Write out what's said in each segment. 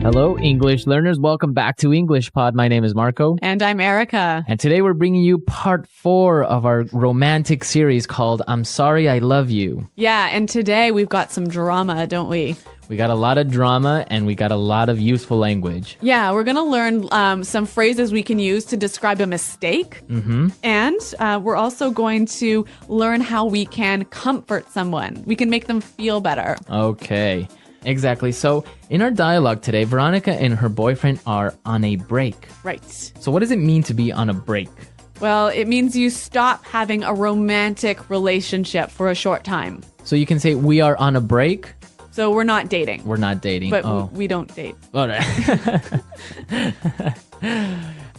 Hello, English learners. Welcome back to English Pod. My name is Marco. And I'm Erica. And today we're bringing you part 4 of our romantic series called I'm Sorry I Love You. Yeah, and today we've got some drama, don't we? We got a lot of drama and we got a lot of useful language. Yeah, we're going to learn some phrases we can use to describe a mistake. Mm-hmm. And we're also going to learn how we can comfort someone. We can make them feel better. Okay. Exactly. So in our dialogue today, Veronica and her boyfriend are on a break. Right. So what does it mean to be on a break? Well, it means you stop having a romantic relationship for a short time. So you can say we are on a break. So we're not dating. We're not dating. But we don't date. All right.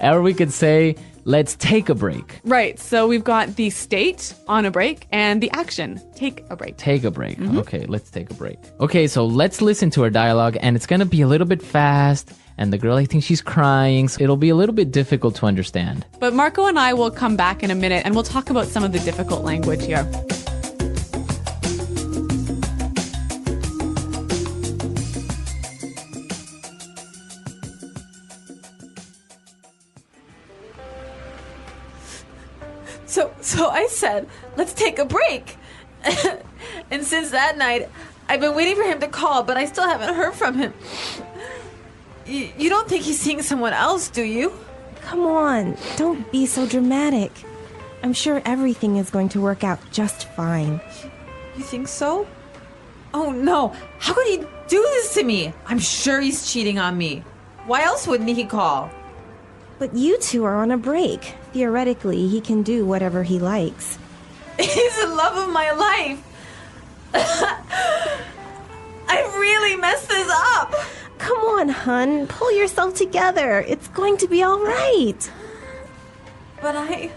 Or we could say let's take a break. Right. So we've got the state, on a break, and the action, take a break. Take a break. Mm-hmm. Okay, let's take a break. Okay, so let's listen to our dialogue, and it's going to be a little bit fast, and the girl, I think she's crying, so it'll be a little bit difficult to understand. But Marco and I will come back in a minute, and we'll talk about some of the difficult language here. So I said, let's take a break. And since that night, I've been waiting for him to call, but I still haven't heard from him. You don't think he's seeing someone else, do you? Come on, don't be so dramatic. I'm sure everything is going to work out just fine. You think so? Oh no, how could he do this to me? I'm sure he's cheating on me. Why else wouldn't he call? But you two are on a break. Theoretically, he can do whatever he likes. He's the love of my life. I really messed this up. Come on, hun. Pull yourself together. It's going to be all right. But I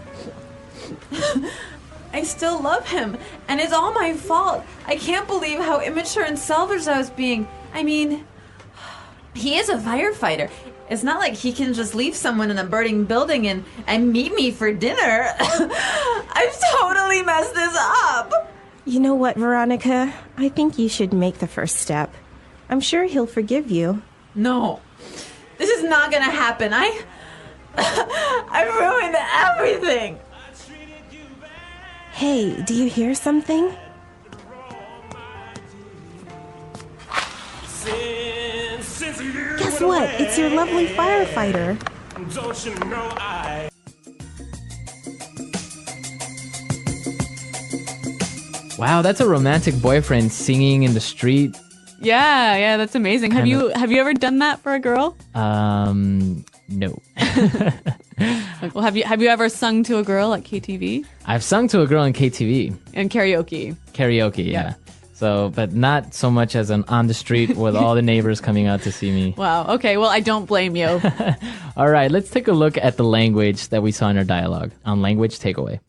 still love him, and it's all my fault. I can't believe how immature and selfish I was being. I mean, he is a firefighter. It's not like he can just leave someone in a burning building and meet me for dinner. I've totally messed this up. You know what, Veronica? I think you should make the first step. I'm sure he'll forgive you. No, this is not gonna happen. I ruined everything. Hey, do you hear something? Guess what? It's your lovely firefighter. Don't you know Wow, that's a romantic boyfriend singing in the street. Yeah, that's amazing. Have you ever done that for a girl? No. Well, have you ever sung to a girl at KTV? I've sung to a girl in KTV. And karaoke. Karaoke, yeah. So, but not so much as on the street with all the neighbors coming out to see me. Wow. Okay. Well, I don't blame you. All right. Let's take a look at the language that we saw in our dialogue on language takeaway.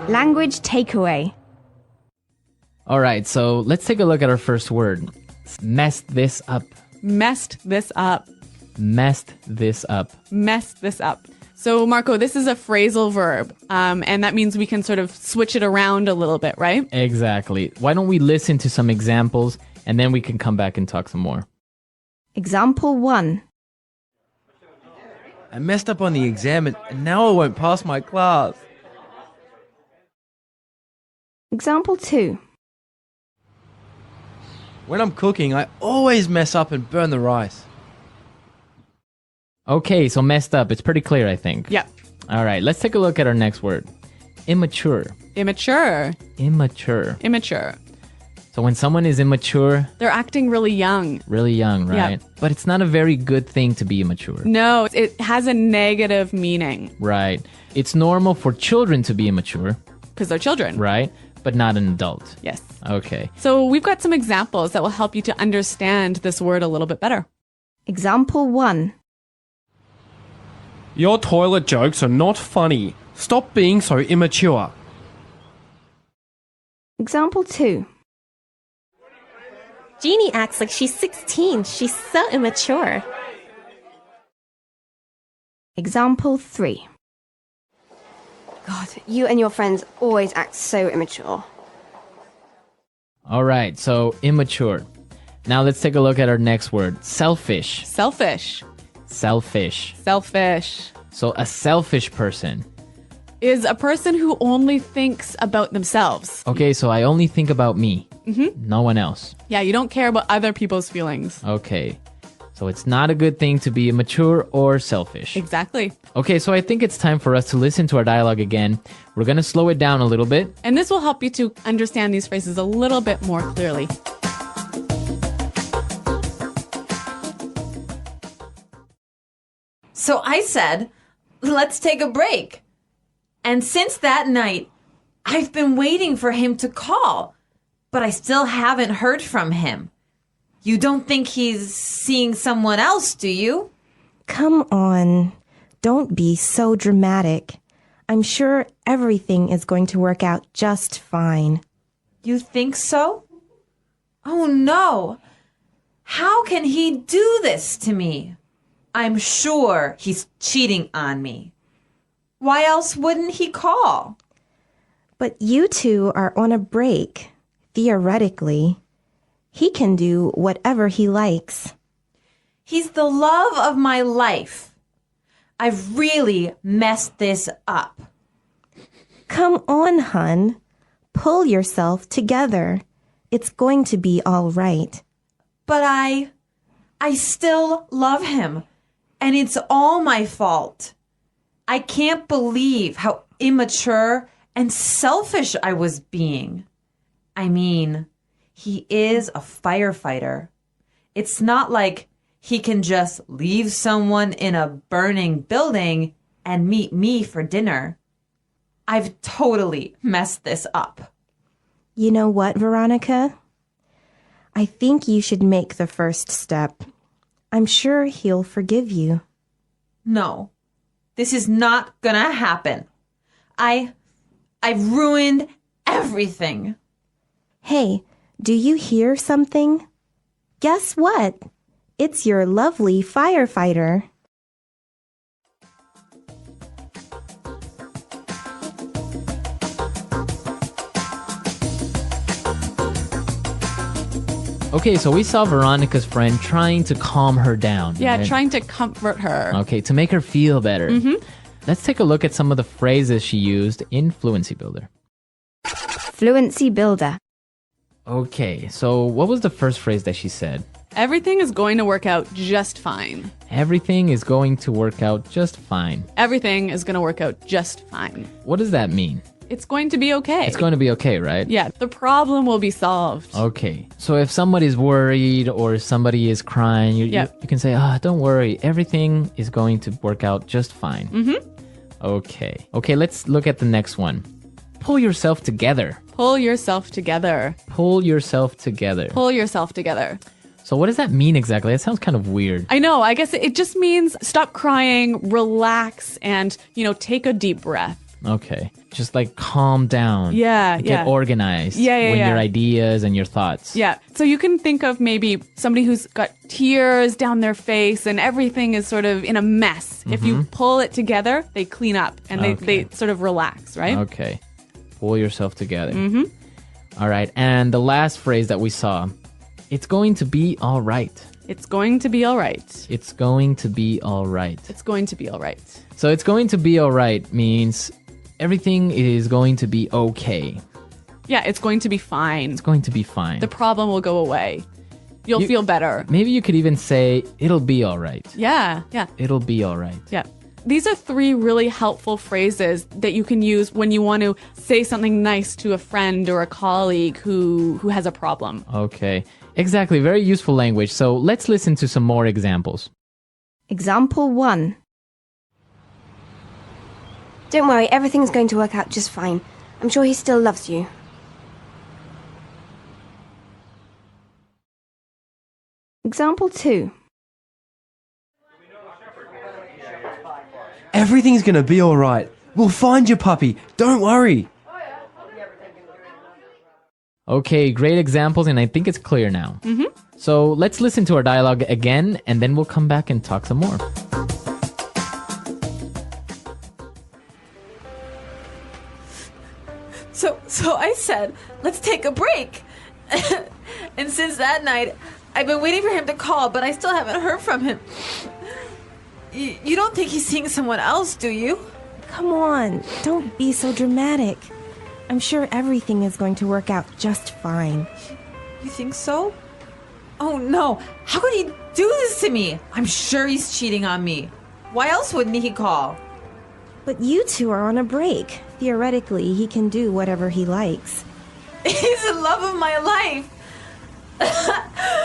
Language takeaway. All right. So let's take a look at our first word. Messed this up. Messed this up. Messed this up. Messed this up. So, Marco, this is a phrasal verb, and that means we can sort of switch it around a little bit, right? Exactly. Why don't we listen to some examples, and then we can come back and talk some more. Example 1. I messed up on the exam, and now I won't pass my class. Example 2. When I'm cooking, I always mess up and burn the rice. Okay, so messed up. It's pretty clear, I think. Yeah. All right, let's take a look at our next word. Immature. Immature. Immature. Immature. So when someone is immature... They're acting really young. Really young, right? Yeah. But it's not a very good thing to be immature. No, it has a negative meaning. Right. It's normal for children to be immature. Because they're children. Right? But not an adult. Yes. Okay. So we've got some examples that will help you to understand this word a little bit better. Example 1. Your toilet jokes are not funny. Stop being so immature. Example 2. Jeannie acts like she's 16. She's so immature. Example 3. God, you and your friends always act so immature. All right, so immature. Now let's take a look at our next word. Selfish. Selfish. Selfish. Selfish So a selfish person. is a person who only thinks about themselves. Okay, so I only think about me. No one else. Yeah, you don't care about other people's feelings. Okay. So it's not a good thing to be immature or selfish. Exactly. Okay, so I think it's time for us to listen to our dialogue again. We're going to slow it down a little bit. And this will help you to understand these phrases a little bit more clearly. So I said, let's take a break. And since that night, I've been waiting for him to call, but I still haven't heard from him. You don't think he's seeing someone else, do you? Come on. Don't be so dramatic. I'm sure everything is going to work out just fine. You think so? Oh no. How can he do this to me? I'm sure he's cheating on me. Why else wouldn't he call? But you two are on a break. Theoretically, he can do whatever he likes. He's the love of my life. I've really messed this up. Come on, hun. Pull yourself together. It's going to be all right. But I still love him, and it's all my fault. I can't believe how immature and selfish I was being. I mean, he is a firefighter. It's not like he can just leave someone in a burning building and meet me for dinner. I've totally messed this up. You know what, Veronica? I think you should make the first step. I'm sure he'll forgive you. No, this is not gonna happen. I've ruined everything. Hey, do you hear something? Guess what? It's your lovely firefighter. Okay, so we saw Veronica's friend trying to calm her down. Yeah, right? trying to comfort her. Okay, to make her feel better. Let's take a look at some of the phrases she used in Fluency Builder. Fluency Builder. Okay, so what was the first phrase that she said? Everything is going to work out just fine. Everything is going to work out just fine. Everything is going to work out just fine. What does that mean? It's going to be okay. It's going to be okay, right? Yeah, the problem will be solved. Okay, so if somebody's worried or somebody is crying, you can say, don't worry, everything is going to work out just fine. Okay, let's look at the next one. Pull yourself together. Pull yourself together. Pull yourself together. Pull yourself together. So what does that mean exactly? That sounds kind of weird. I know. I guess it just means stop crying, relax, and, take a deep breath. Okay. Just like calm down. Yeah, Get organized. Yeah. With your ideas and your thoughts. Yeah. So you can think of maybe somebody who's got tears down their face and everything is sort of in a mess. If you pull it together, they clean up and they sort of relax, right? Okay. Pull yourself together. All right. And the last phrase that we saw, it's going to be all right. It's going to be all right. It's going to be all right. It's going to be all right. So it's going to be all right means everything is going to be okay. Yeah, it's going to be fine. It's going to be fine. The problem will go away. You'll feel better. Maybe you could even say, it'll be all right. Yeah. It'll be all right. Yeah. These are 3 really helpful phrases that you can use when you want to say something nice to a friend or a colleague who has a problem. Okay. Exactly. Very useful language. So let's listen to some more examples. Example 1. Don't worry, everything's going to work out just fine. I'm sure he still loves you. Example 2. Everything's gonna be alright. We'll find your puppy. Don't worry. Okay, great examples, and I think it's clear now. So let's listen to our dialogue again, and then we'll come back and talk some more. So I said, let's take a break. And since that night, I've been waiting for him to call, but I still haven't heard from him. You don't think he's seeing someone else, do you? Come on, don't be so dramatic. I'm sure everything is going to work out just fine. You think so? Oh no, how could he do this to me? I'm sure he's cheating on me. Why else wouldn't he call? But you two are on a break. Theoretically, he can do whatever he likes. He's the love of my life. I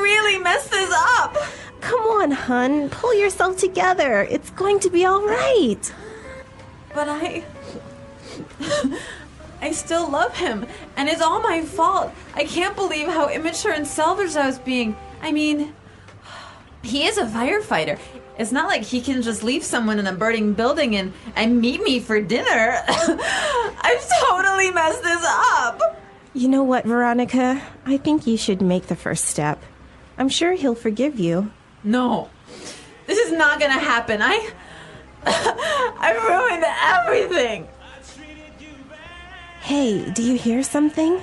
really messed this up. Come on, hun, pull yourself together. It's going to be all right. But I still love him, and it's all my fault. I can't believe how immature and selfish I was being. I mean, he is a firefighter. It's not like he can just leave someone in a burning building and meet me for dinner. I've totally messed this up. You know what, Veronica? I think you should make the first step. I'm sure he'll forgive you. No, this is not gonna happen. I've ruined everything. Hey, do you hear something?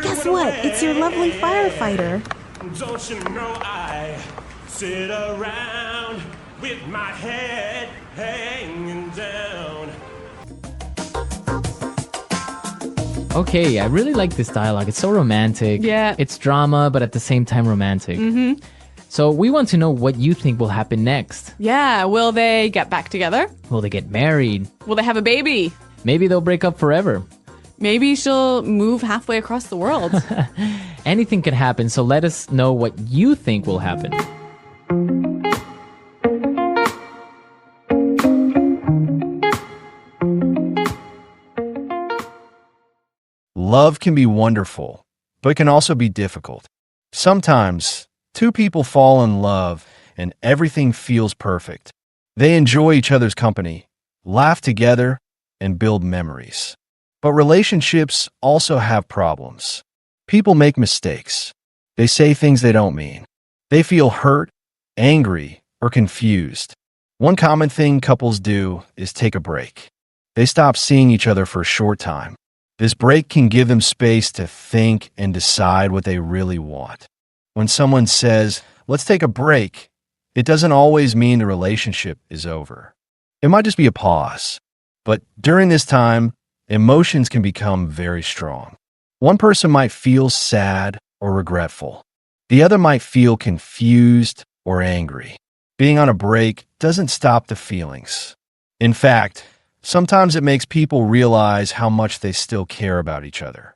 Guess what? It's your lovely firefighter. Don't you know I sit around with my head hanging down. Okay, I really like this dialogue. It's so romantic. Yeah. It's drama, but at the same time romantic. Mm-hmm. So we want to know what you think will happen next. Yeah, will they get back together? Will they get married? Will they have a baby? Maybe they'll break up forever. Maybe she'll move halfway across the world. Anything could happen, so let us know what you think will happen. Love can be wonderful, but it can also be difficult. Sometimes, two people fall in love and everything feels perfect. They enjoy each other's company, laugh together, and build memories. But relationships also have problems. People make mistakes. They say things they don't mean. They feel hurt, angry, or confused. One common thing couples do is take a break. They stop seeing each other for a short time. This break can give them space to think and decide what they really want. When someone says, "Let's take a break," it doesn't always mean the relationship is over. It might just be a pause. But during this time, emotions can become very strong. One person might feel sad or regretful. The other might feel confused or angry. Being on a break doesn't stop the feelings. In fact, sometimes it makes people realize how much they still care about each other.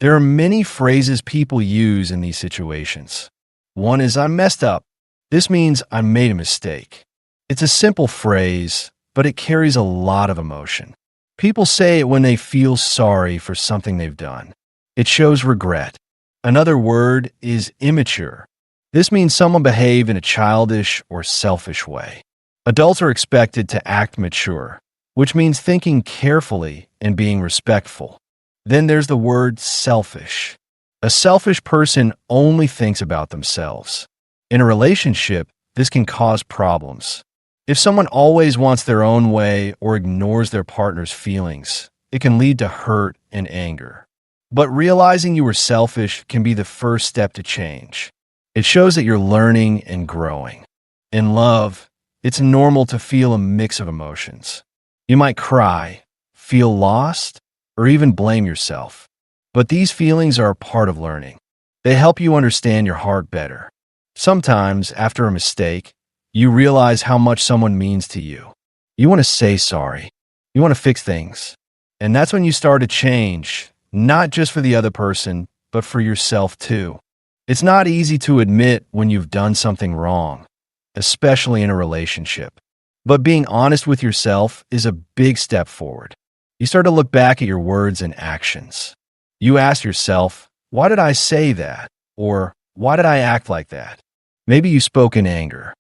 There are many phrases people use in these situations. One is, "I messed up." This means I made a mistake. It's a simple phrase, but it carries a lot of emotion. People say it when they feel sorry for something they've done. It shows regret. Another word is immature. This means someone behaved in a childish or selfish way. Adults are expected to act mature, which means thinking carefully and being respectful. Then there's the word selfish. A selfish person only thinks about themselves. In a relationship, this can cause problems. If someone always wants their own way or ignores their partner's feelings, it can lead to hurt and anger. But realizing you were selfish can be the first step to change. It shows that you're learning and growing. In love, it's normal to feel a mix of emotions. You might cry, feel lost, or even blame yourself. But these feelings are a part of learning. They help you understand your heart better. Sometimes, after a mistake, you realize how much someone means to you. You want to say sorry. You want to fix things. And that's when you start to change, not just for the other person, but for yourself too. It's not easy to admit when you've done something wrong, especially in a relationship. But being honest with yourself is a big step forward. You start to look back at your words and actions. You ask yourself, why did I say that? Or why did I act like that? Maybe you spoke in anger.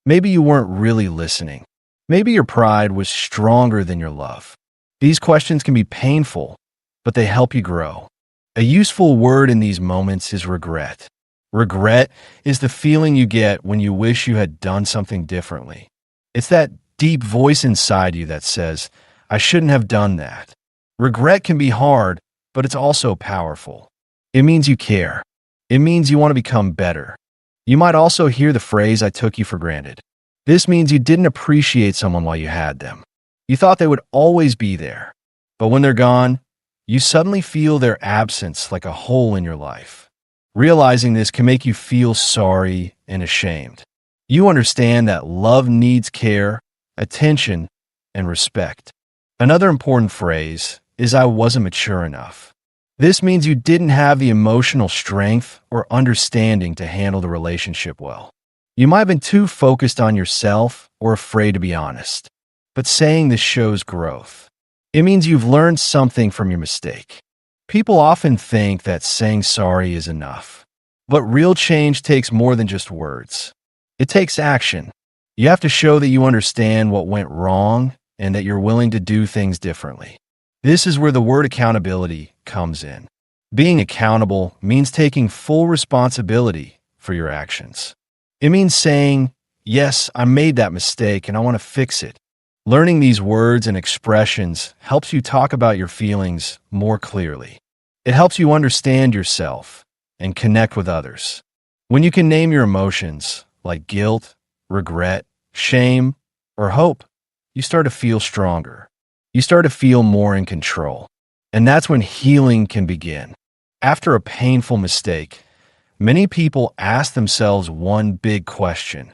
Maybe you weren't really listening. Maybe your pride was stronger than your love. These questions can be painful, but they help you grow. A useful word in these moments is regret. Regret is the feeling you get when you wish you had done something differently. It's that deep voice inside you that says, I shouldn't have done that. Regret can be hard, but it's also powerful. It means you care. It means you want to become better. You might also hear the phrase, I took you for granted. This means you didn't appreciate someone while you had them. You thought they would always be there. But when they're gone, you suddenly feel their absence like a hole in your life. Realizing this can make you feel sorry and ashamed. You understand that love needs care, attention, and respect. Another important phrase is I wasn't mature enough. This means you didn't have the emotional strength or understanding to handle the relationship well. You might have been too focused on yourself or afraid to be honest. But saying this shows growth. It means you've learned something from your mistake. People often think that saying sorry is enough. But real change takes more than just words. It takes action. You have to show that you understand what went wrong and that you're willing to do things differently. This is where the word accountability comes in. Being accountable means taking full responsibility for your actions. It means saying, yes, I made that mistake and I want to fix it. Learning these words and expressions helps you talk about your feelings more clearly. It helps you understand yourself and connect with others. When you can name your emotions, like guilt, regret, shame, or hope, you start to feel stronger. You start to feel more in control. And that's when healing can begin. After a painful mistake, many people ask themselves one big question.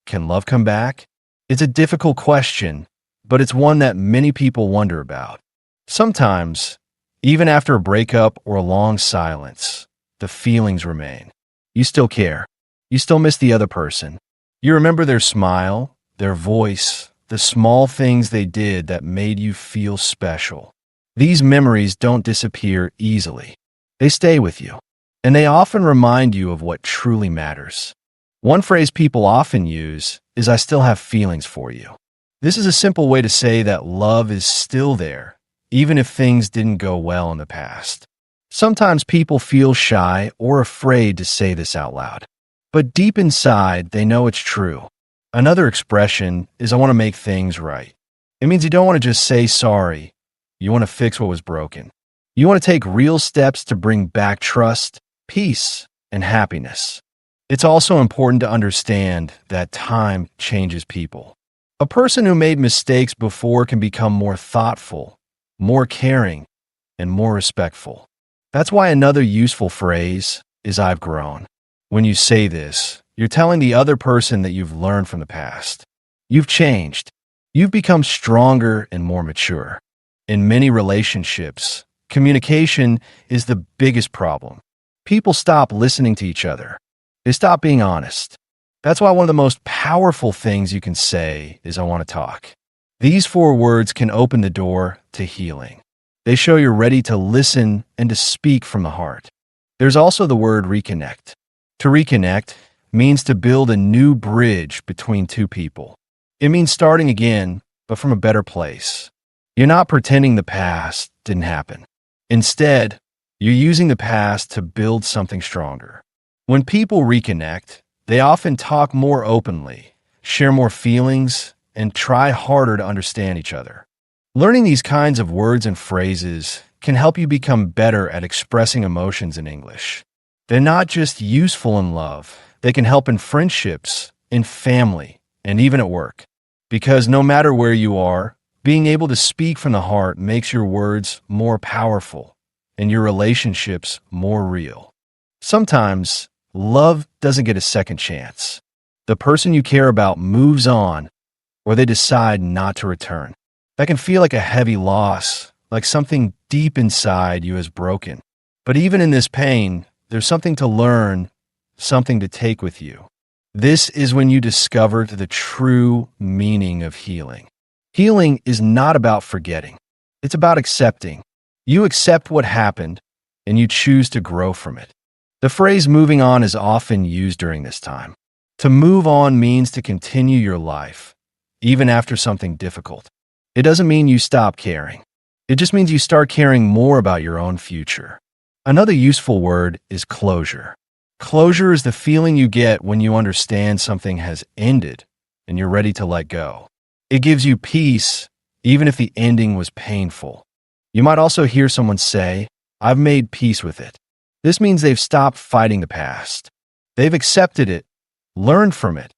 Can love come back? It's a difficult question, but it's one that many people wonder about. Sometimes, even after a breakup or a long silence, the feelings remain. You still care. You still miss the other person. You remember their smile, their voice, the small things they did that made you feel special. These memories don't disappear easily. They stay with you, and they often remind you of what truly matters. One phrase people often use is, I still have feelings for you. This is a simple way to say that love is still there, even if things didn't go well in the past. Sometimes people feel shy or afraid to say this out loud, but deep inside, they know it's true. Another expression is, I want to make things right. It means you don't want to just say sorry. You want to fix what was broken. You want to take real steps to bring back trust, peace, and happiness. It's also important to understand that time changes people. A person who made mistakes before can become more thoughtful, more caring, and more respectful. That's why another useful phrase is, I've grown. When you say this, you're telling the other person that you've learned from the past. You've changed. You've become stronger and more mature. In many relationships, communication is the biggest problem. People stop listening to each other. They stop being honest. That's why one of the most powerful things you can say is, I want to talk. These 4 words can open the door to healing. They show you're ready to listen and to speak from the heart. There's also the word reconnect. To reconnect means to build a new bridge between two people. It means starting again, but from a better place. You're not pretending the past didn't happen. Instead, you're using the past to build something stronger. When people reconnect, they often talk more openly, share more feelings, and try harder to understand each other. Learning these kinds of words and phrases can help you become better at expressing emotions in English. They're not just useful in love, they can help in friendships, in family, and even at work. Because no matter where you are, being able to speak from the heart makes your words more powerful and your relationships more real. Sometimes, love doesn't get a second chance. The person you care about moves on, or they decide not to return. That can feel like a heavy loss, like something deep inside you has broken. But even in this pain, there's something to learn, something to take with you. This is when you discover the true meaning of healing. Healing is not about forgetting. It's about accepting. You accept what happened, and you choose to grow from it. The phrase moving on is often used during this time. To move on means to continue your life, even after something difficult. It doesn't mean you stop caring. It just means you start caring more about your own future. Another useful word is closure. Closure is the feeling you get when you understand something has ended and you're ready to let go. It gives you peace even if the ending was painful. You might also hear someone say, "I've made peace with it." This means they've stopped fighting the past. They've accepted it, learned from it,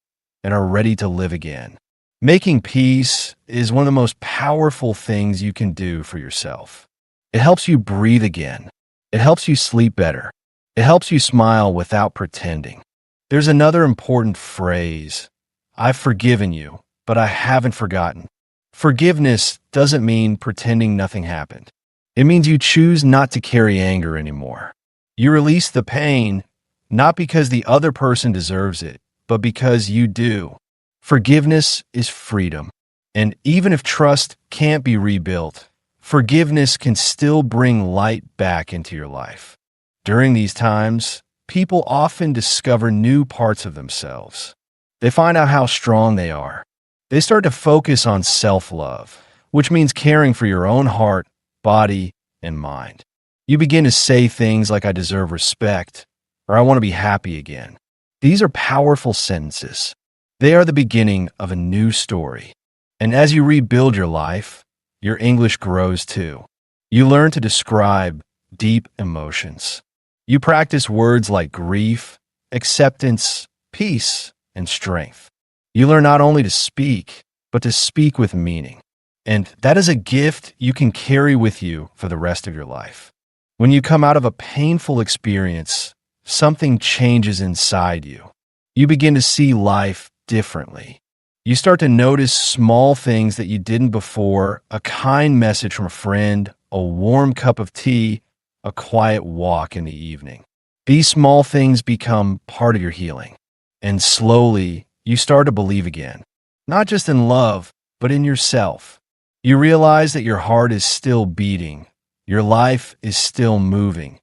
and are ready to live again. Making peace is one of the most powerful things you can do for yourself. It helps you breathe again. It helps you sleep better. It helps you smile without pretending. There's another important phrase. I've forgiven you, but I haven't forgotten. Forgiveness doesn't mean pretending nothing happened. It means you choose not to carry anger anymore. You release the pain, not because the other person deserves it, but because you do. Forgiveness is freedom. And even if trust can't be rebuilt, forgiveness can still bring light back into your life. During these times, people often discover new parts of themselves. They find out how strong they are. They start to focus on self-love, which means caring for your own heart, body, and mind. You begin to say things like, "I deserve respect," or "I want to be happy again." These are powerful sentences. They are the beginning of a new story. And as you rebuild your life, your English grows too. You learn to describe deep emotions. You practice words like grief, acceptance, peace, and strength. You learn not only to speak, but to speak with meaning. And that is a gift you can carry with you for the rest of your life. When you come out of a painful experience, something changes inside you. You begin to see life differently. You start to notice small things that you didn't before: a kind message from a friend, a warm cup of tea, a quiet walk in the evening. These small things become part of your healing. And slowly, you start to believe again, not just in love, but in yourself. You realize that your heart is still beating, your life is still moving,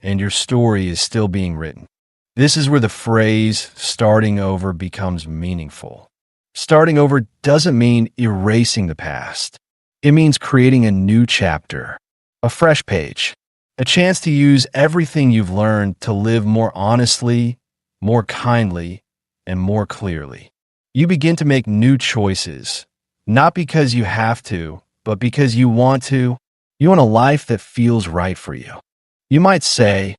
and your story is still being written. This is where the phrase "starting over" becomes meaningful. Starting over doesn't mean erasing the past. It means creating a new chapter, a fresh page, a chance to use everything you've learned to live more honestly, more kindly, and more clearly. You begin to make new choices, not because you have to, but because you want to. You want a life that feels right for you. You might say,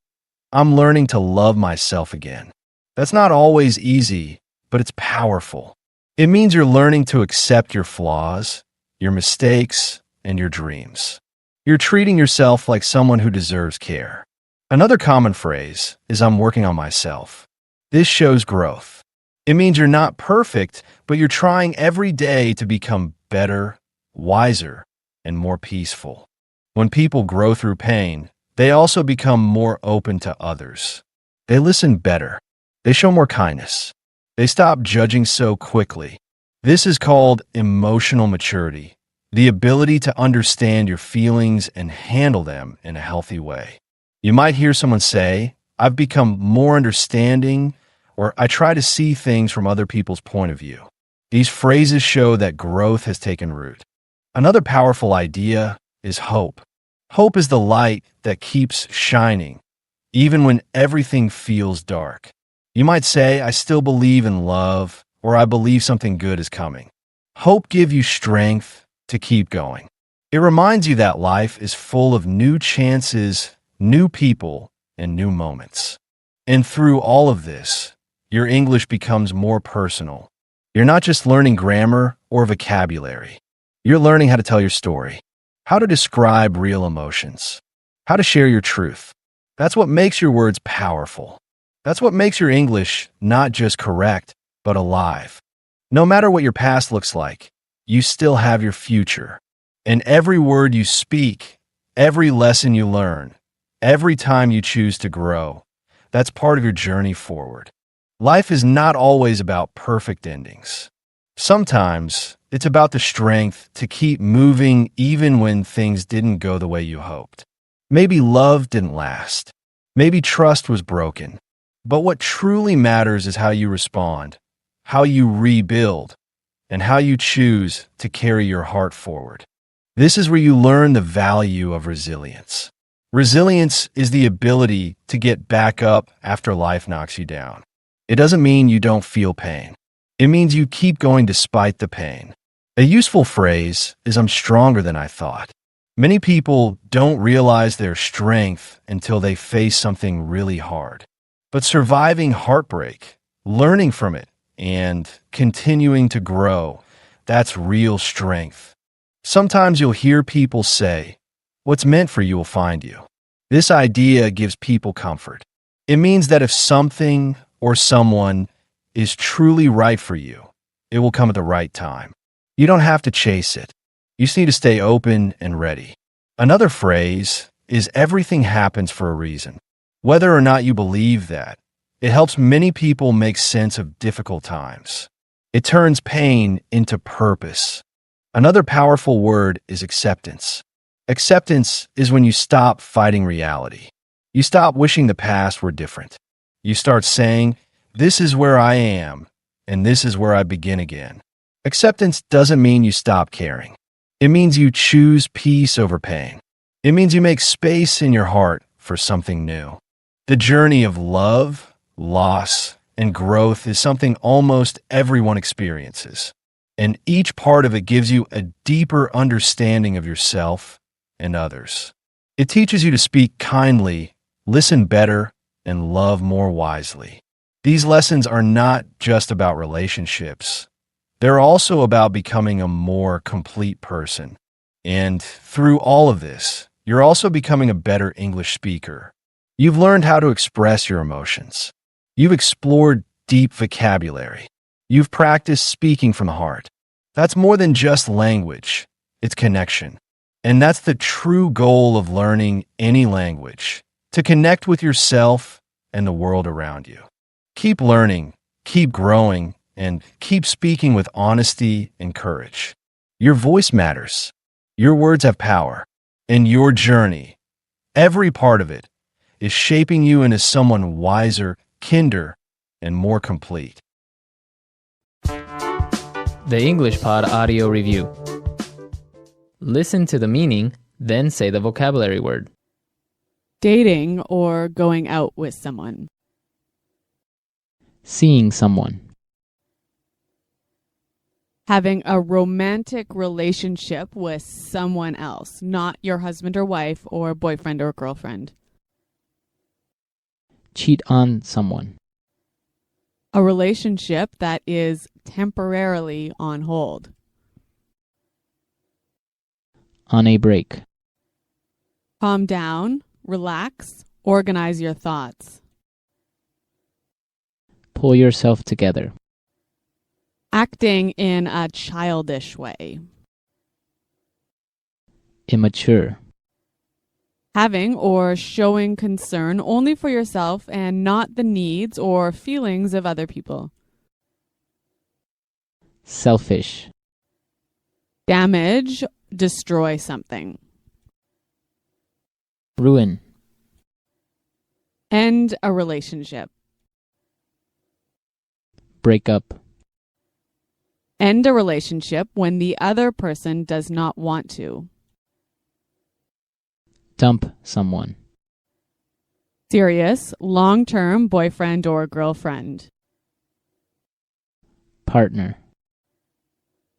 "I'm learning to love myself again." That's not always easy, but it's powerful. It means you're learning to accept your flaws, your mistakes, and your dreams. You're treating yourself like someone who deserves care. Another common phrase is, "I'm working on myself." This shows growth. It means you're not perfect, but you're trying every day to become better, wiser, and more peaceful. When people grow through pain, they also become more open to others. They listen better. They show more kindness. They stop judging so quickly. This is called emotional maturity, the ability to understand your feelings and handle them in a healthy way. You might hear someone say, "I've become more understanding," or "I try to see things from other people's point of view." These phrases show that growth has taken root. Another powerful idea is hope. Hope is the light that keeps shining, even when everything feels dark. You might say, "I still believe in love," or "I believe something good is coming." Hope gives you strength to keep going. It reminds you that life is full of new chances, new people, and new moments. And through all of this, your English becomes more personal. You're not just learning grammar or vocabulary. You're learning how to tell your story, how to describe real emotions, how to share your truth. That's what makes your words powerful. That's what makes your English not just correct, but alive. No matter what your past looks like, you still have your future. And every word you speak, every lesson you learn, every time you choose to grow, that's part of your journey forward. Life is not always about perfect endings. Sometimes it's about the strength to keep moving even when things didn't go the way you hoped. Maybe love didn't last. Maybe trust was broken. But what truly matters is how you respond, how you rebuild, and how you choose to carry your heart forward. This is where you learn the value of resilience. Resilience is the ability to get back up after life knocks you down. It doesn't mean you don't feel pain. It means you keep going despite the pain. A useful phrase is I'm stronger than I thought. Many people don't realize their strength until they face something really hard. But surviving heartbreak, learning from it, and continuing to grow, that's real strength. Sometimes you'll hear people say, "What's meant for you will find you." This idea gives people comfort. It means that if something or someone is truly right for you, it will come at the right time. You don't have to chase it. You just need to stay open and ready. Another phrase is everything happens for a reason. Whether or not you believe that, it helps many people make sense of difficult times. It turns pain into purpose. Another powerful word is acceptance. Acceptance is when you stop fighting reality. You stop wishing the past were different. You start saying, "This is where I am, and this is where I begin again." Acceptance doesn't mean you stop caring. It means you choose peace over pain. It means you make space in your heart for something new. The journey of love, loss, and growth is something almost everyone experiences, and each part of it gives you a deeper understanding of yourself and others. It teaches you to speak kindly, listen better, and love more wisely. These lessons are not just about relationships. They're also about becoming a more complete person. And through all of this, you're also becoming a better English speaker. You've learned how to express your emotions. You've explored deep vocabulary. You've practiced speaking from the heart. That's more than just language. It's connection. And that's the true goal of learning any language, to connect with yourself and the world around you. Keep learning, keep growing, and keep speaking with honesty and courage. Your voice matters. Your words have power. And your journey, every part of it, is shaping you into someone wiser, kinder, and more complete. The English Pod Audio Review. Listen to the meaning, then say the vocabulary word. Dating or going out with someone. Seeing someone. Having a romantic relationship with someone else, not your husband or wife or boyfriend or girlfriend. Cheat on someone. A relationship that is temporarily on hold. On a break. Calm down, relax, organize your thoughts. Pull yourself together. Acting in a childish way. Immature. Having or showing concern only for yourself and not the needs or feelings of other people. Selfish. Damage, destroy something. Ruin. End a relationship. Break up. End a relationship when the other person does not want to. Dump someone. Serious, long-term boyfriend or girlfriend. Partner.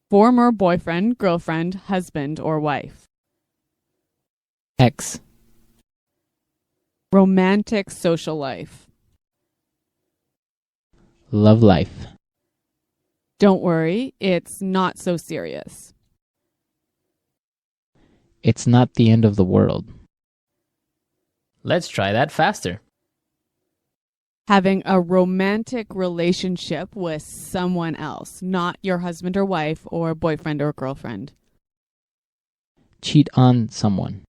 Former boyfriend, girlfriend, husband, or wife. Ex. Romantic social life. Love life. Don't worry, it's not so serious. It's not the end of the world. Let's try that faster. Having a romantic relationship with someone else, not your husband or wife or boyfriend or girlfriend. Cheat on someone.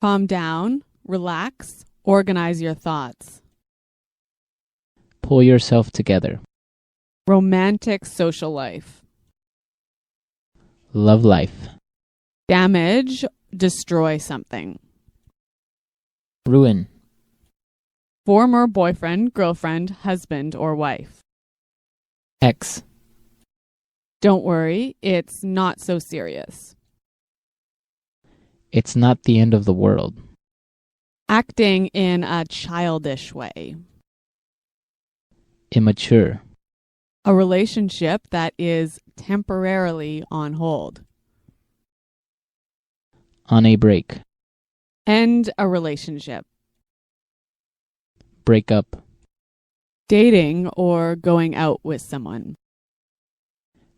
Calm down, relax, organize your thoughts. Pull yourself together. Romantic social life. Love life. Damage, destroy something. Ruin. Former boyfriend, girlfriend, husband, or wife. Ex. Don't worry, it's not so serious. It's not the end of the world. Acting in a childish way. Immature. A relationship that is temporarily on hold. On a break. End a relationship. Break up. Dating or going out with someone.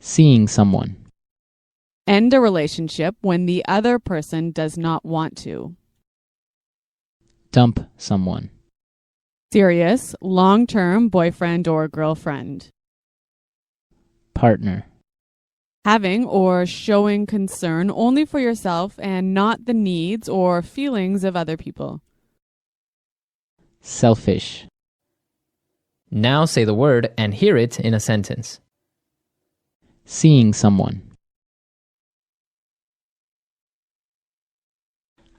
Seeing someone. End a relationship when the other person does not want to. Dump someone. Serious, long-term boyfriend or girlfriend. Partner. Having or showing concern only for yourself and not the needs or feelings of other people. Selfish. Now say the word and hear it in a sentence. Seeing someone.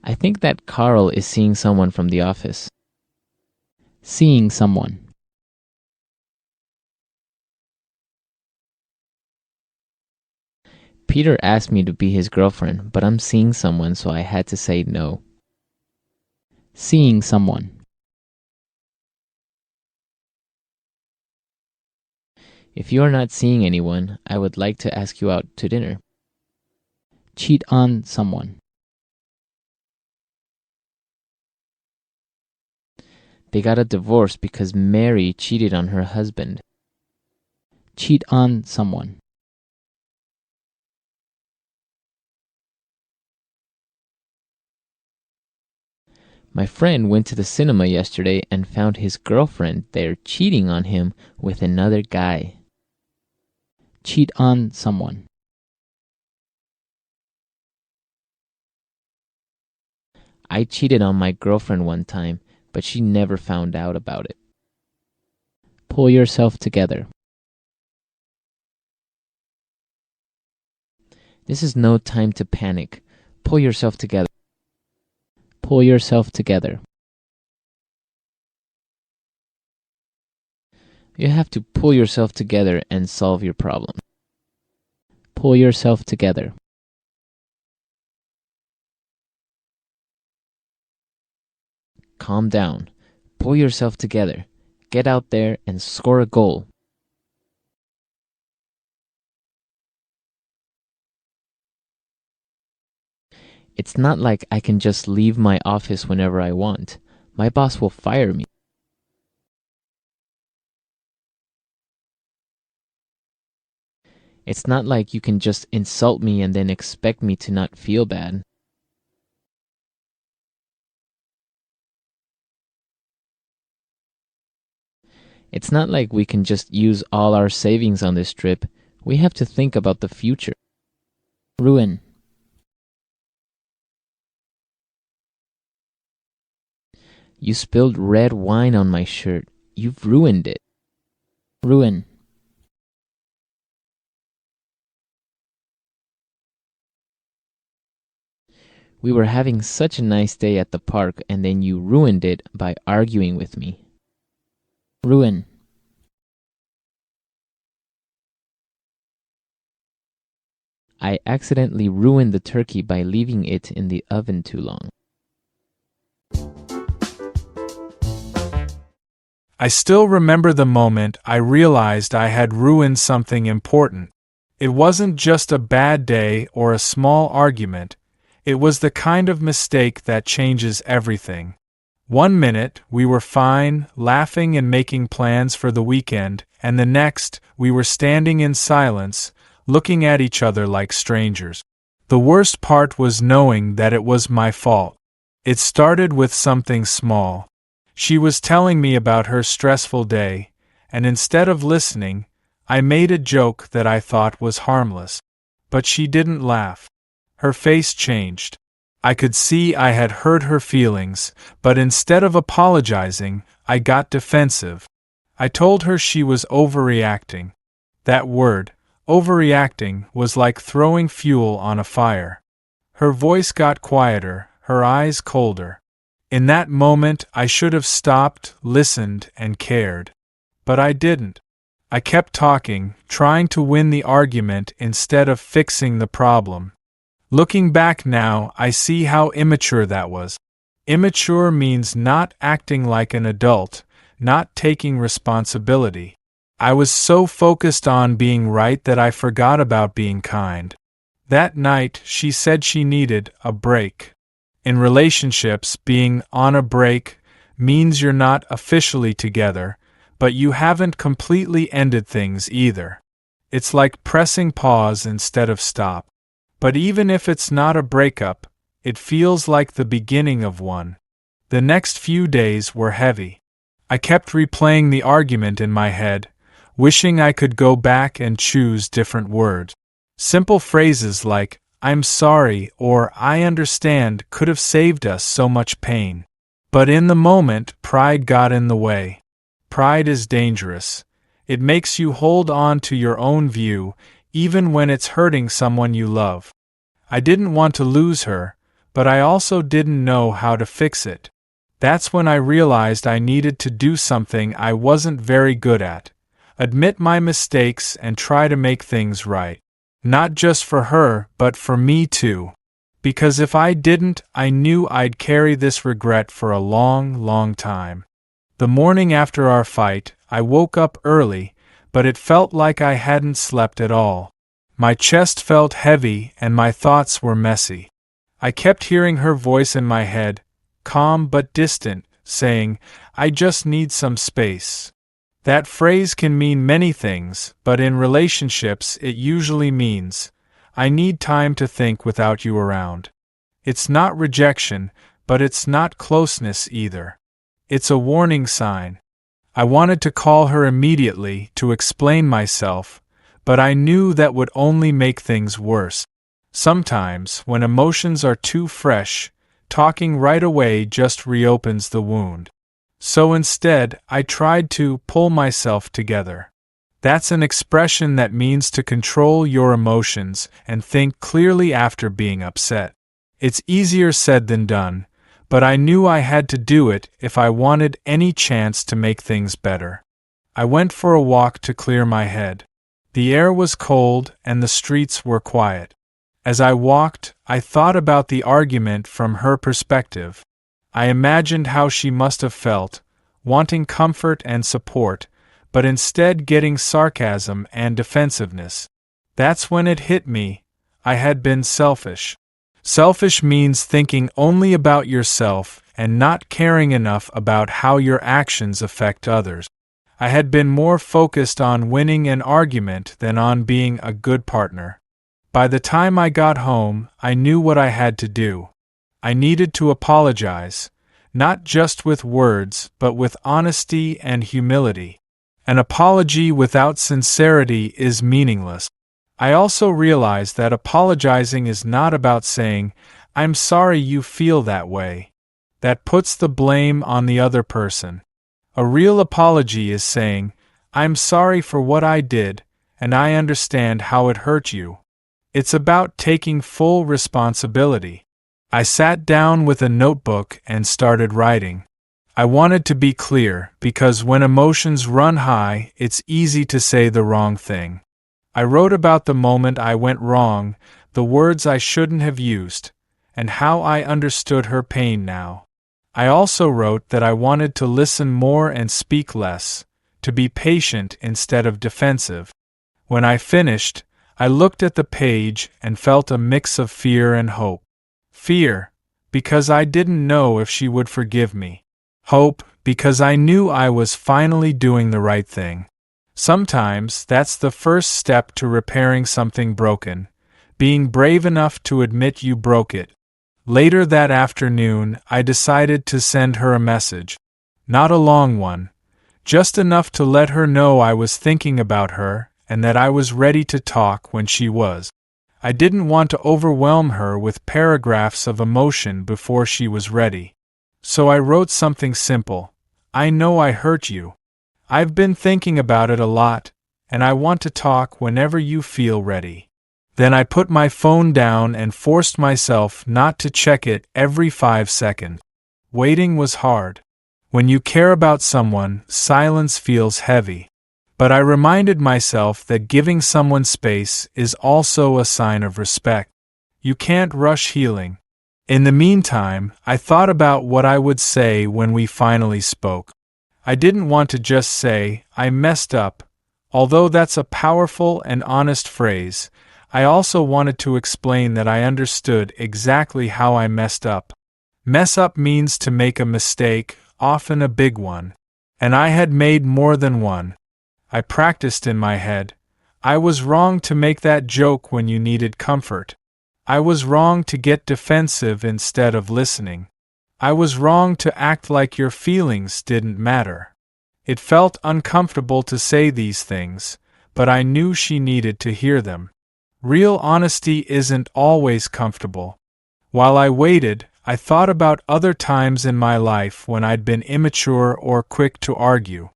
I think that Carl is seeing someone from the office. Seeing someone. Peter asked me to be his girlfriend, but I'm seeing someone, so I had to say no. Seeing someone. If you are not seeing anyone, I would like to ask you out to dinner. Cheat on someone. They got a divorce because Mary cheated on her husband. Cheat on someone. My friend went to the cinema yesterday and found his girlfriend there cheating on him with another guy. Cheat on someone. I cheated on my girlfriend one time, but she never found out about it. Pull yourself together. This is no time to panic. Pull yourself together. Pull yourself together. You have to pull yourself together and solve your problem. Pull yourself together. Calm down. Pull yourself together. Get out there and score a goal. It's not like I can just leave my office whenever I want. My boss will fire me. It's not like you can just insult me and then expect me to not feel bad. It's not like we can just use all our savings on this trip. We have to think about the future. Ruin. You spilled red wine on my shirt. You've ruined it. Ruin. We were having such a nice day at the park and then you ruined it by arguing with me. Ruin. I accidentally ruined the turkey by leaving it in the oven too long. I still remember the moment I realized I had ruined something important. It wasn't just a bad day or a small argument. It was the kind of mistake that changes everything. 1 minute, we were fine, laughing and making plans for the weekend, and the next, we were standing in silence, looking at each other like strangers. The worst part was knowing that it was my fault. It started with something small. She was telling me about her stressful day, and instead of listening, I made a joke that I thought was harmless. But she didn't laugh. Her face changed. I could see I had hurt her feelings, but instead of apologizing, I got defensive. I told her she was overreacting. That word, overreacting, was like throwing fuel on a fire. Her voice got quieter, her eyes colder. In that moment, I should have stopped, listened, and cared. But I didn't. I kept talking, trying to win the argument instead of fixing the problem. Looking back now, I see how immature that was. Immature means not acting like an adult, not taking responsibility. I was so focused on being right that I forgot about being kind. That night, she said she needed a break. In relationships, being on a break means you're not officially together, but you haven't completely ended things either. It's like pressing pause instead of stop. But even if it's not a breakup, it feels like the beginning of one. The next few days were heavy. I kept replaying the argument in my head, wishing I could go back and choose different words. Simple phrases like, "I'm sorry" or "I understand" could have saved us so much pain. But in the moment, pride got in the way. Pride is dangerous. It makes you hold on to your own view, even when it's hurting someone you love. I didn't want to lose her, but I also didn't know how to fix it. That's when I realized I needed to do something I wasn't very good at. Admit my mistakes and try to make things right. Not just for her, but for me too. Because if I didn't, I knew I'd carry this regret for a long, long time. The morning after our fight, I woke up early, but it felt like I hadn't slept at all. My chest felt heavy and my thoughts were messy. I kept hearing her voice in my head, calm but distant, saying, "I just need some space." That phrase can mean many things, but in relationships it usually means, "I need time to think without you around." It's not rejection, but it's not closeness either. It's a warning sign. I wanted to call her immediately to explain myself, but I knew that would only make things worse. Sometimes, when emotions are too fresh, talking right away just reopens the wound. So instead, I tried to pull myself together. That's an expression that means to control your emotions and think clearly after being upset. It's easier said than done, but I knew I had to do it if I wanted any chance to make things better. I went for a walk to clear my head. The air was cold and the streets were quiet. As I walked, I thought about the argument from her perspective. I imagined how she must have felt, wanting comfort and support, but instead getting sarcasm and defensiveness. That's when it hit me. I had been selfish. Selfish means thinking only about yourself and not caring enough about how your actions affect others. I had been more focused on winning an argument than on being a good partner. By the time I got home, I knew what I had to do. I needed to apologize, not just with words, but with honesty and humility. An apology without sincerity is meaningless. I also realized that apologizing is not about saying, "I'm sorry you feel that way." That puts the blame on the other person. A real apology is saying, "I'm sorry for what I did, and I understand how it hurt you." It's about taking full responsibility. I sat down with a notebook and started writing. I wanted to be clear, because when emotions run high, it's easy to say the wrong thing. I wrote about the moment I went wrong, the words I shouldn't have used, and how I understood her pain now. I also wrote that I wanted to listen more and speak less, to be patient instead of defensive. When I finished, I looked at the page and felt a mix of fear and hope. Fear, because I didn't know if she would forgive me. Hope, because I knew I was finally doing the right thing. Sometimes that's the first step to repairing something broken, being brave enough to admit you broke it. Later that afternoon, I decided to send her a message. Not a long one, just enough to let her know I was thinking about her and that I was ready to talk when she was. I didn't want to overwhelm her with paragraphs of emotion before she was ready. So I wrote something simple. "I know I hurt you. I've been thinking about it a lot, and I want to talk whenever you feel ready." Then I put my phone down and forced myself not to check it every 5 seconds. Waiting was hard. When you care about someone, silence feels heavy. But I reminded myself that giving someone space is also a sign of respect. You can't rush healing. In the meantime, I thought about what I would say when we finally spoke. I didn't want to just say, "I messed up," Although that's a powerful and honest phrase, I also wanted to explain that I understood exactly how I messed up. Mess up means to make a mistake, often a big one. And I had made more than one. I practiced in my head. I was wrong to make that joke when you needed comfort. I was wrong to get defensive instead of listening. I was wrong to act like your feelings didn't matter. It felt uncomfortable to say these things, but I knew she needed to hear them. Real honesty isn't always comfortable. While I waited, I thought about other times in my life when I'd been immature or quick to argue.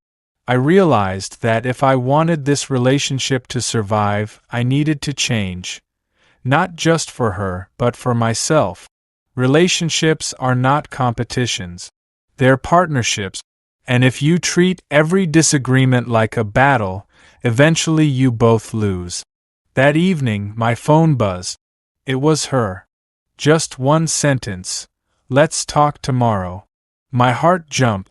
I realized that if I wanted this relationship to survive, I needed to change. Not just for her, but for myself. Relationships are not competitions. They're partnerships, and if you treat every disagreement like a battle, eventually you both lose. That evening, my phone buzzed. It was her. Just one sentence. Let's talk tomorrow. My heart jumped.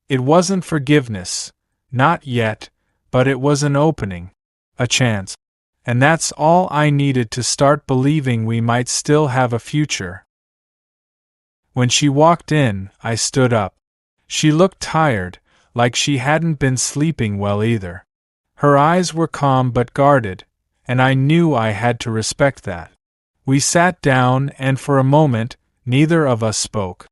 It wasn't forgiveness. Not yet, but it was an opening. A chance. And that's all I needed to start believing we might still have a future. When she walked in, I stood up. She looked tired, like she hadn't been sleeping well either. Her eyes were calm but guarded, and I knew I had to respect that. We sat down, and for a moment, neither of us spoke.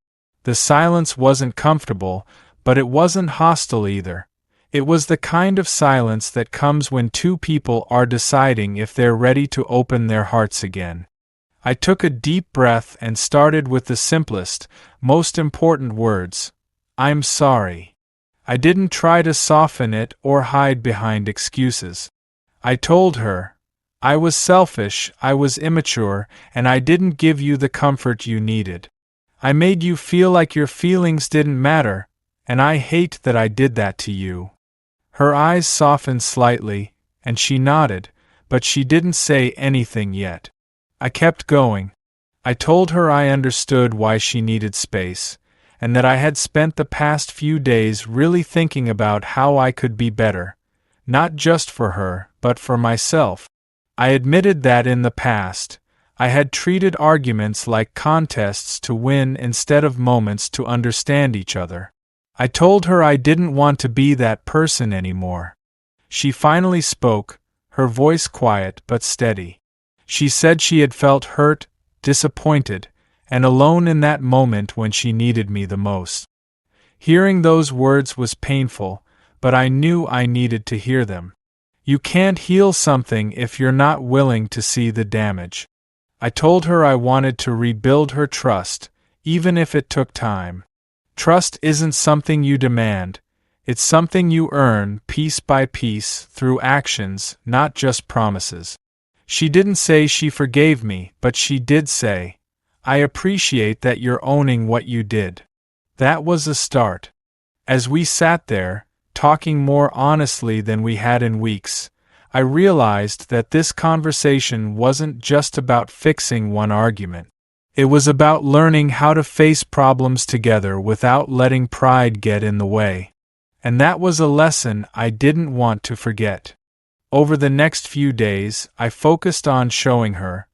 The silence wasn't comfortable, but it wasn't hostile either. It was the kind of silence that comes when two people are deciding if they're ready to open their hearts again. I took a deep breath and started with the simplest, most important words. I'm sorry. I didn't try to soften it or hide behind excuses. I told her, I was selfish, I was immature, and I didn't give you the comfort you needed. I made you feel like your feelings didn't matter, and I hate that I did that to you. Her eyes softened slightly, and she nodded, but she didn't say anything yet. I kept going. I told her I understood why she needed space, and that I had spent the past few days really thinking about how I could be better, not just for her, but for myself. I admitted that in the past, I had treated arguments like contests to win instead of moments to understand each other. I told her I didn't want to be that person anymore. She finally spoke, her voice quiet but steady. She said she had felt hurt, disappointed, and alone in that moment when she needed me the most. Hearing those words was painful, but I knew I needed to hear them. You can't heal something if you're not willing to see the damage. I told her I wanted to rebuild her trust, even if it took time. Trust isn't something you demand, it's something you earn piece by piece through actions, not just promises. She didn't say she forgave me, but she did say, I appreciate that you're owning what you did. That was a start. As we sat there, talking more honestly than we had in weeks, I realized that this conversation wasn't just about fixing one argument. It was about learning how to face problems together without letting pride get in the way. And that was a lesson I didn't want to forget. Over the next few days, I focused on showing her,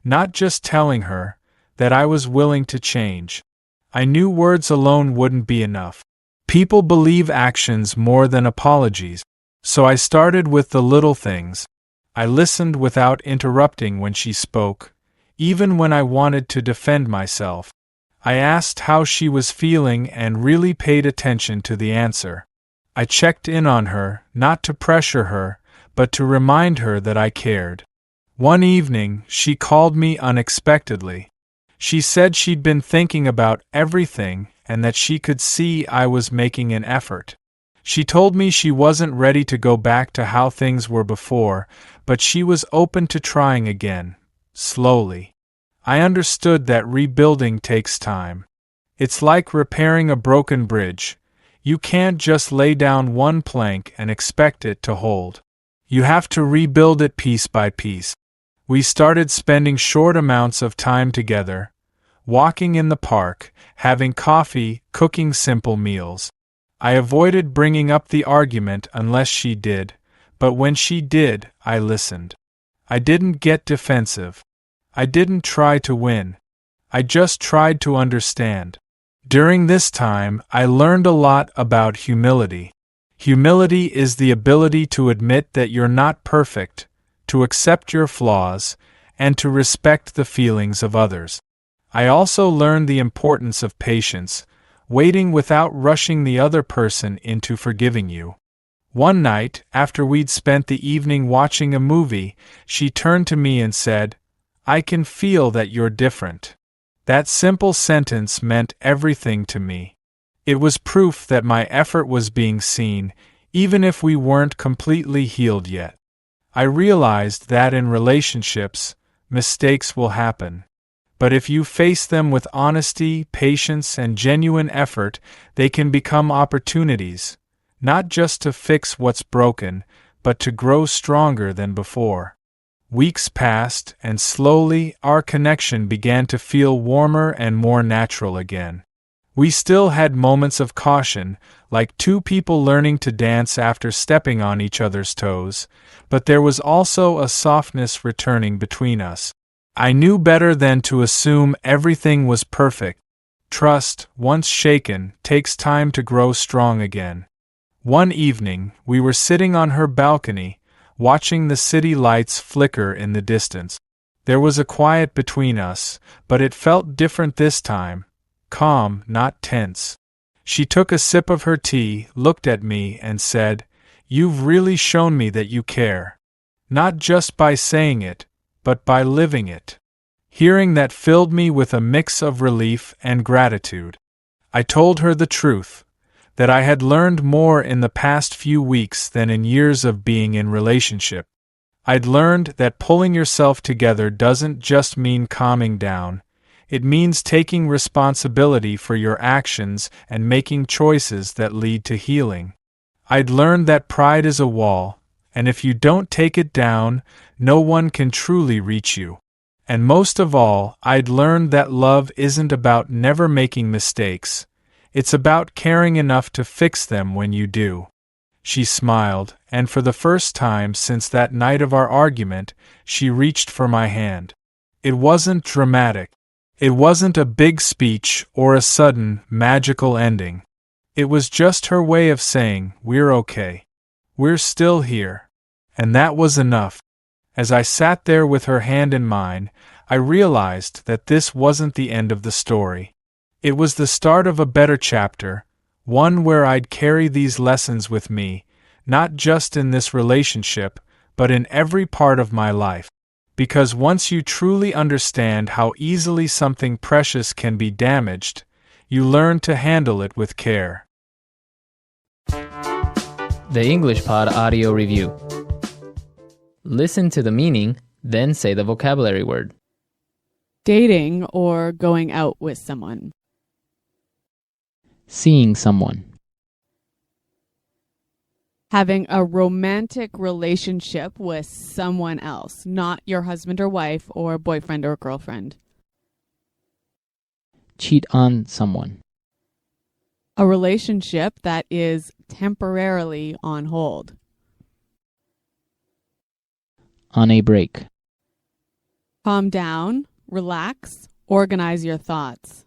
not just telling her, that I was willing to change. I knew words alone wouldn't be enough. People believe actions more than apologies, so I started with the little things. I listened without interrupting when she spoke, even when I wanted to defend myself. I asked how she was feeling and really paid attention to the answer. I checked in on her, not to pressure her, but to remind her that I cared. One evening, she called me unexpectedly. She said she'd been thinking about everything and that she could see I was making an effort. She told me she wasn't ready to go back to how things were before, but she was open to trying again, slowly. I understood that rebuilding takes time. It's like repairing a broken bridge. You can't just lay down one plank and expect it to hold. You have to rebuild it piece by piece. We started spending short amounts of time together, walking in the park, having coffee, cooking simple meals. I avoided bringing up the argument unless she did, But when she did, I listened. I didn't get defensive. I didn't try to win. I just tried to understand. During this time, I learned a lot about humility. Humility is the ability to admit that you're not perfect, to accept your flaws, and to respect the feelings of others. I also learned the importance of patience, waiting without rushing the other person into forgiving you. One night, after we'd spent the evening watching a movie, she turned to me and said, "I can feel that you're different." That simple sentence meant everything to me. It was proof that my effort was being seen, even if we weren't completely healed yet. I realized that in relationships, mistakes will happen. But if you face them with honesty, patience, and genuine effort, they can become opportunities, not just to fix what's broken, but to grow stronger than before. Weeks passed, and slowly our connection began to feel warmer and more natural again. We still had moments of caution, like two people learning to dance after stepping on each other's toes, but there was also a softness returning between us. I knew better than to assume everything was perfect. Trust, once shaken, takes time to grow strong again. One evening, we were sitting on her balcony, watching the city lights flicker in the distance. There was a quiet between us, but it felt different this time. Calm, not tense. She took a sip of her tea, looked at me, and said, "You've really shown me that you care. Not just by saying it, but by living it." Hearing that filled me with a mix of relief and gratitude. I told her the truth, that I had learned more in the past few weeks than in years of being in relationship. I'd learned that pulling yourself together doesn't just mean calming down. It means taking responsibility for your actions and making choices that lead to healing. I'd learned that pride is a wall, and if you don't take it down, no one can truly reach you. And most of all, I'd learned that love isn't about never making mistakes. It's about caring enough to fix them when you do. She smiled, and for the first time since that night of our argument, she reached for my hand. It wasn't dramatic. It wasn't a big speech or a sudden, magical ending. It was just her way of saying, "We're okay. We're still here." And that was enough. As I sat there with her hand in mine, I realized that this wasn't the end of the story. It was the start of a better chapter, one where I'd carry these lessons with me, not just in this relationship, but in every part of my life. Because once you truly understand how easily something precious can be damaged, you learn to handle it with care. The English Pod Audio Review. Listen to the meaning, then say the vocabulary word. Dating or going out with someone. Seeing someone. Having a romantic relationship with someone else, not your husband or wife or boyfriend or girlfriend. Cheat on someone. A relationship that is temporarily on hold. On a break. Calm down, relax, organize your thoughts.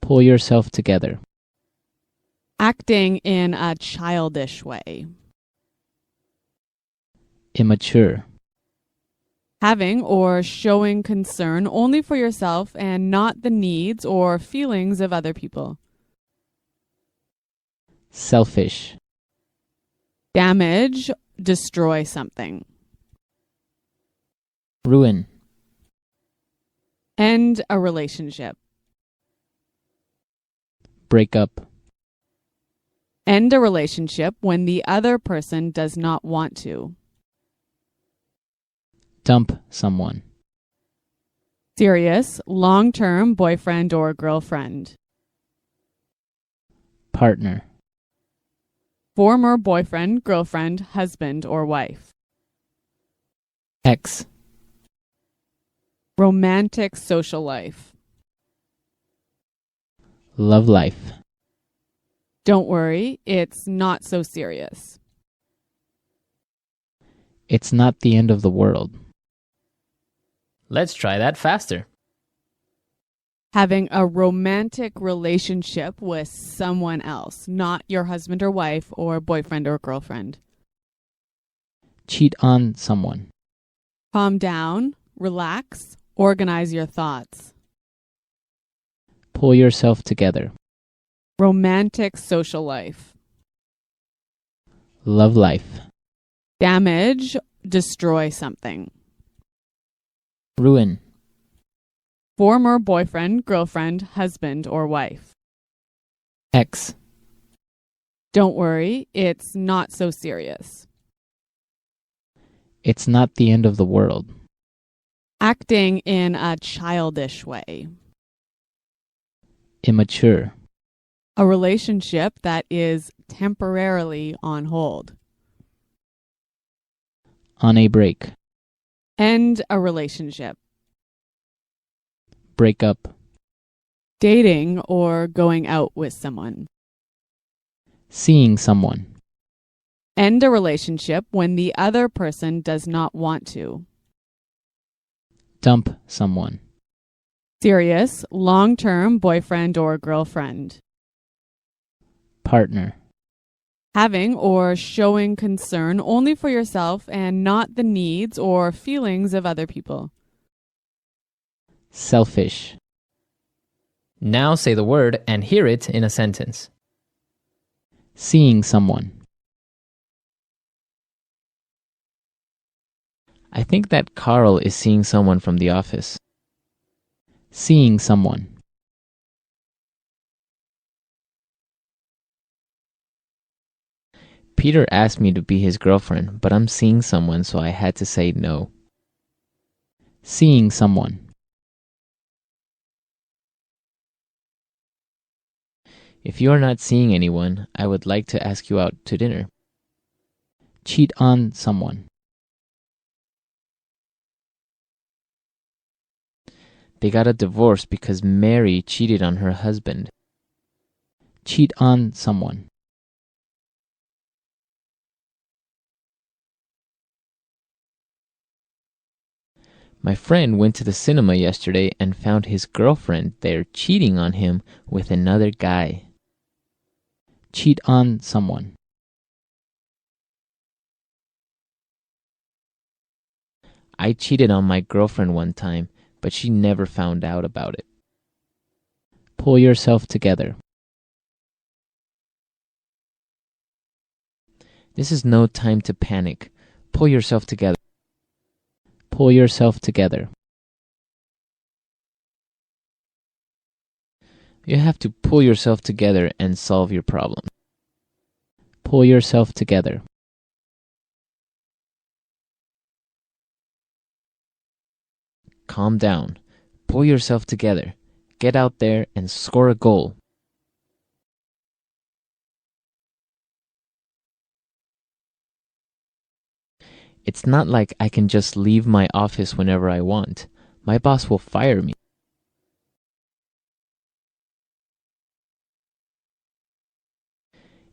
Pull yourself together. Acting in a childish way. Immature. Having or showing concern only for yourself and not the needs or feelings of other people. Selfish. Damage, destroy something. Ruin. End a relationship. Break up. End a relationship when the other person does not want to. Dump someone. Serious, long-term boyfriend or girlfriend. Partner. Former boyfriend, girlfriend, husband, or wife. Ex. Romantic social life. Love life. Don't worry, it's not so serious. It's not the end of the world. Let's try that faster. Having a romantic relationship with someone else, not your husband or wife or boyfriend or girlfriend. Cheat on someone. Calm down, relax, organize your thoughts. Pull yourself together. Romantic social life. Love life. Damage, destroy something. Ruin. Former boyfriend, girlfriend, husband, or wife. Ex. Don't worry, it's not so serious. It's not the end of the world. Acting in a childish way. Immature. A relationship that is temporarily on hold. On a break. End a relationship. Break up. Dating or going out with someone. Seeing someone. End a relationship when the other person does not want to. Dump someone. Serious, long-term boyfriend or girlfriend. Partner. Having or showing concern only for yourself and not the needs or feelings of other people. Selfish. Now say the word and hear it in a sentence. Seeing someone. I think that Carl is seeing someone from the office. Seeing someone. Peter asked me to be his girlfriend, but I'm seeing someone, so I had to say no. Seeing someone. If you are not seeing anyone, I would like to ask you out to dinner. Cheat on someone. They got a divorce because Mary cheated on her husband. Cheat on someone. My friend went to the cinema yesterday and found his girlfriend there cheating on him with another guy. Cheat on someone. I cheated on my girlfriend one time, but she never found out about it. Pull yourself together. This is no time to panic. Pull yourself together. Pull yourself together. You have to pull yourself together and solve your problem. Pull yourself together. Calm down. Pull yourself together. Get out there and score a goal. It's not like I can just leave my office whenever I want. My boss will fire me.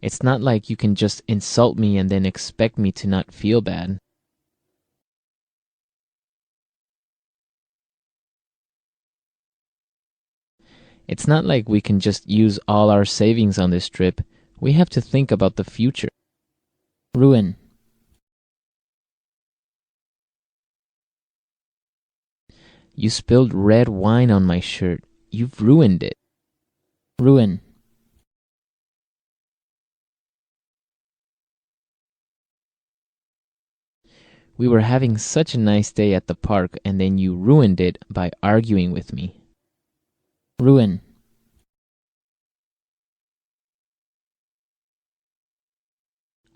It's not like you can just insult me and then expect me to not feel bad. It's not like we can just use all our savings on this trip. We have to think about the future. Ruin. You spilled red wine on my shirt. You've ruined it. Ruin. We were having such a nice day at the park and then you ruined it by arguing with me. Ruin.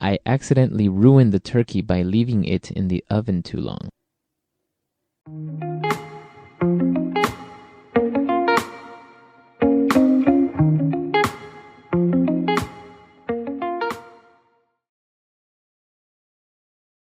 I accidentally ruined the turkey by leaving it in the oven too long.